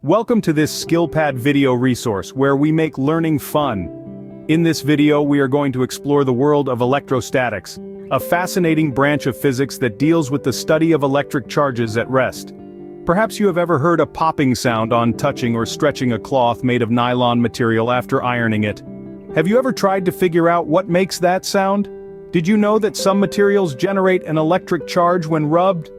Welcome to this SkillPad video resource where we make learning fun. In this video we are going to explore the world of electrostatics, a fascinating branch of physics that deals with the study of electric charges at rest. Perhaps you have ever heard a popping sound on touching or stretching a cloth made of nylon material after ironing it. Have you ever tried to figure out what makes that sound? Did you know that some materials generate an electric charge when rubbed?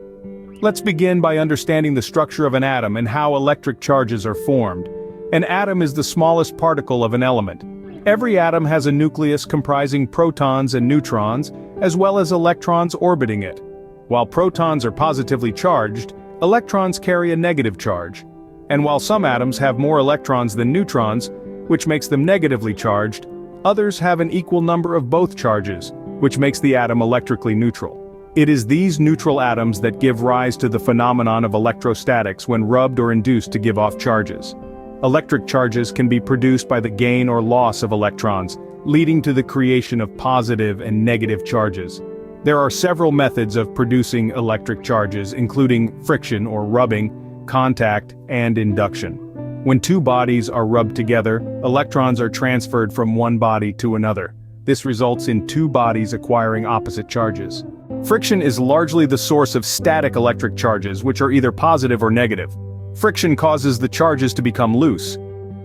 Let's begin by understanding the structure of an atom and how electric charges are formed. An atom is the smallest particle of an element. Every atom has a nucleus comprising protons and neutrons, as well as electrons orbiting it. While protons are positively charged, electrons carry a negative charge. And while some atoms have more electrons than neutrons, which makes them negatively charged, others have an equal number of both charges, which makes the atom electrically neutral. It is these neutral atoms that give rise to the phenomenon of electrostatics when rubbed or induced to give off charges. Electric charges can be produced by the gain or loss of electrons, leading to the creation of positive and negative charges. There are several methods of producing electric charges, including friction or rubbing, contact, and induction. When two bodies are rubbed together, electrons are transferred from one body to another. This results in two bodies acquiring opposite charges. Friction is largely the source of static electric charges, which are either positive or negative. Friction causes the charges to become loose.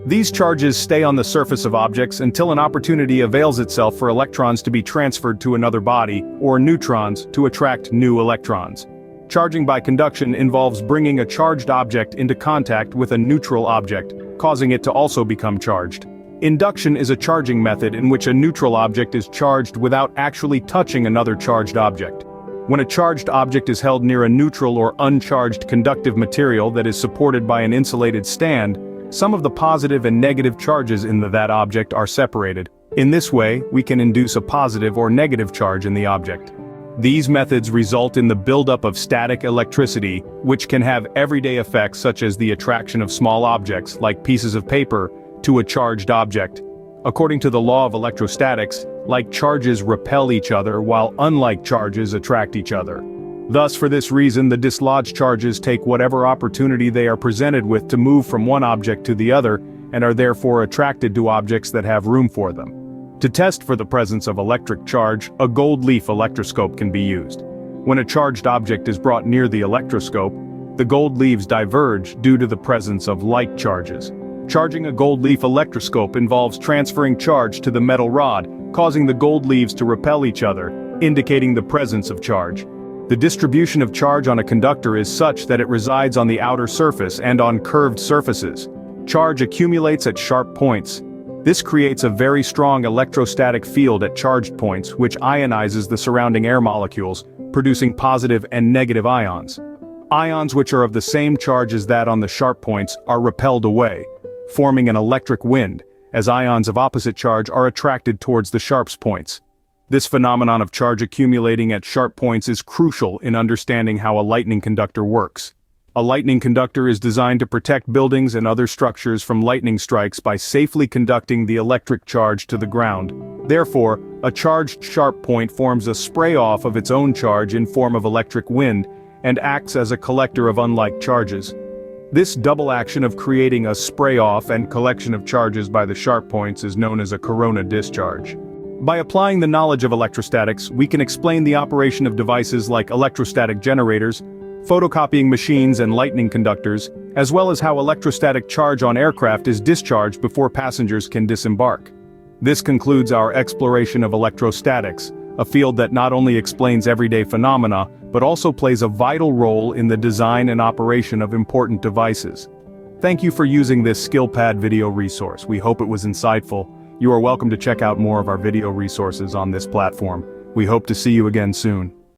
These charges stay on the surface of objects until an opportunity avails itself for electrons to be transferred to another body, or neutrons to attract new electrons. Charging by conduction involves bringing a charged object into contact with a neutral object, causing it to also become charged. Induction is a charging method in which a neutral object is charged without actually touching another charged object. When a charged object is held near a neutral or uncharged conductive material that is supported by an insulated stand, some of the positive and negative charges in that object are separated. In this way, we can induce a positive or negative charge in the object. These methods result in the buildup of static electricity, which can have everyday effects such as the attraction of small objects, like pieces of paper, to a charged object. According to the law of electrostatics, like charges repel each other while unlike charges attract each other. Thus, for this reason, the dislodged charges take whatever opportunity they are presented with to move from one object to the other, and are therefore attracted to objects that have room for them. To test for the presence of electric charge, a gold leaf electroscope can be used. When a charged object is brought near the electroscope, the gold leaves diverge due to the presence of like charges. Charging a gold leaf electroscope involves transferring charge to the metal rod, causing the gold leaves to repel each other, indicating the presence of charge. The distribution of charge on a conductor is such that it resides on the outer surface and on curved surfaces. Charge accumulates at sharp points. This creates a very strong electrostatic field at charged points, which ionizes the surrounding air molecules, producing positive and negative ions. Ions which are of the same charge as that on the sharp points are repelled away, forming an electric wind, as ions of opposite charge are attracted towards the sharp points. This phenomenon of charge accumulating at sharp points is crucial in understanding how a lightning conductor works. A lightning conductor is designed to protect buildings and other structures from lightning strikes by safely conducting the electric charge to the ground. Therefore, a charged sharp point forms a spray-off of its own charge in form of electric wind, and acts as a collector of unlike charges. This double action of creating a spray-off and collection of charges by the sharp points is known as a corona discharge. By applying the knowledge of electrostatics, we can explain the operation of devices like electrostatic generators, photocopying machines and lightning conductors, as well as how electrostatic charge on aircraft is discharged before passengers can disembark. This concludes our exploration of electrostatics, a field that not only explains everyday phenomena, but also plays a vital role in the design and operation of important devices. Thank you for using this SkillPad video resource. We hope it was insightful. You are welcome to check out more of our video resources on this platform. We hope to see you again soon.